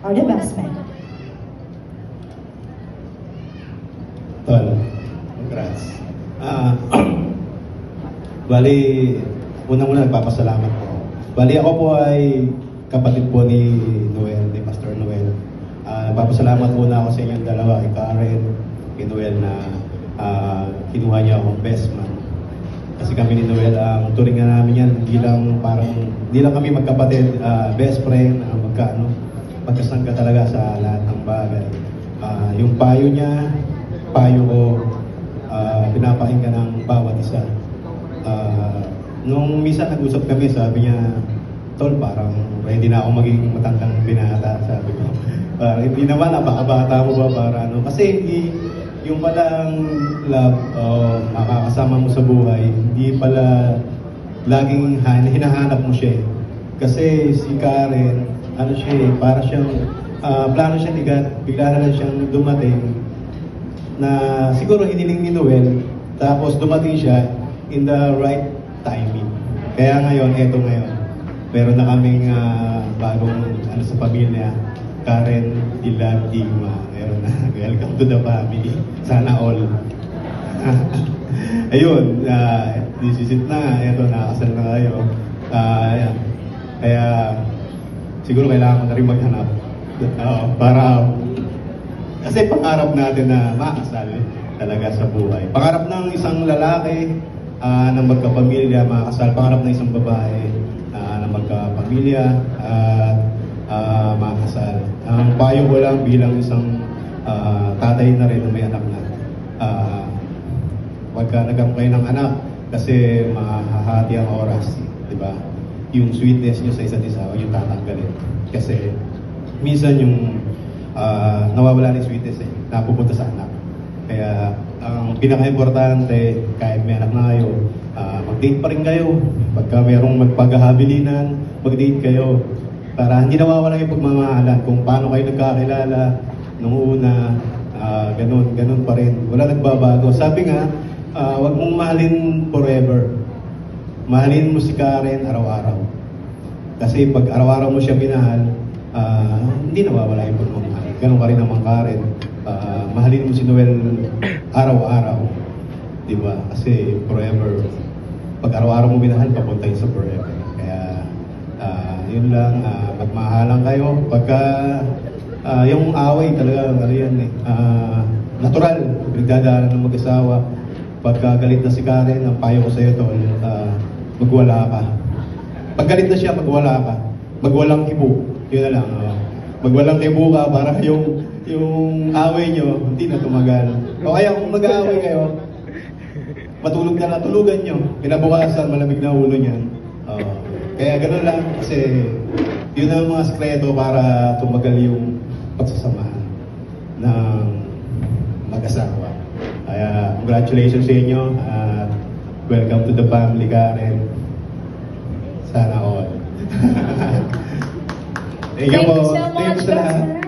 are the best men. Tol, congrats. Bali, unang-una nagpapasalamat po. Bali, ako po ay kapatid po ni Noel, ni Pastor Noel. Nagpapasalamat muna ako sa inyong dalawa, kay Karen, kay Noel na kinuha niya akong best man. Kasi kami ni Noel, ang turingan namin yan, hindi lang kami magkapatid, best friend, magkasangka talaga sa lahat ng bagay. Yung payo niya, payo ko, pinapakinggan ng bawat isa. Nung misa nag-usap kami, sabi niya, Tol, parang ready na ako maging matandang binata, sabi ko. Hindi naman, napakabata mo ba para ano? Kasi yung palang love, makakasama mo sa buhay, hindi pala laging hinahanap mo siya. Kasi si Karen, ano siya, para siyang, plano siya bigla na lang siyang dumating na siguro hiniling ni Noel, tapos dumating siya in the right timing. Kaya ngayon, eto ngayon, meron na kaming bagong sa pamilya, Karen, Dylan, Digma, meron na. Welcome to the family. Sana all. Ayun, this is it na. Eto, nakasal na kayo. Ayan. Kaya, siguro kailangan ko na rin maghanap. Para, kasi pangarap natin na makasal talaga sa buhay. Pangarap ng isang lalaki na magkapamilya, makasal. Pangarap ng isang babae na magkapamilya at makasal. Ang payo ko lang bilang isang tatay na rin na may anak na. Pagka nagkaroon kayo ng anak, kasi mahahati ang oras, di ba? Yung sweetness nyo sa isa't isa, yung tatanggalin. Kasi minsan yung nawawala ng sweetness napupunta sa anak. Kaya ang pinaka-importante, kahit may anak na kayo, mag-date pa rin kayo. Pagka mayroong magpaghahabilinan, mag-date kayo. Para hindi nawawala yung pagmamahalan kung paano kayo nagkakilala nung una, ganun pa rin. Wala nagbabago. Sabi nga, wag mong mahalin forever. Mahalin mo si Karen araw-araw. Kasi pag araw-araw mo siya minahal, hindi nawawala yung pagmamahal. Ganun pa rin naman Karen. Mahalin mo si Noel araw-araw. Diba? Kasi forever. Pag araw-araw mo minahal, papunta yun sa forever. Kaya, yun lang, magmahalan kayo. Pagka yung away talaga, ano yan natural, nagdadaanan ng mag-asawa. Pagka galit na si Karen, ang payo ko sa'yo, Tol, magwala ka. Pag galit na siya, magwala ka. Magwalang hibo. Yun na lang. Magwalang hibo ka para yung away nyo, hindi na tumagal. O kaya kung mag-aaway kayo, matulog na tulugan nyo. Kinabukasan, malamig na ulo niyan. Kaya gano'n lang, kasi yun ang mga sekreto para tumagal yung pagsasamahan ng mag-asawa. Kaya congratulations sa inyo at welcome to the family, Karen. Sana all. Thank you so much, Thank you sa lahat. Pastor.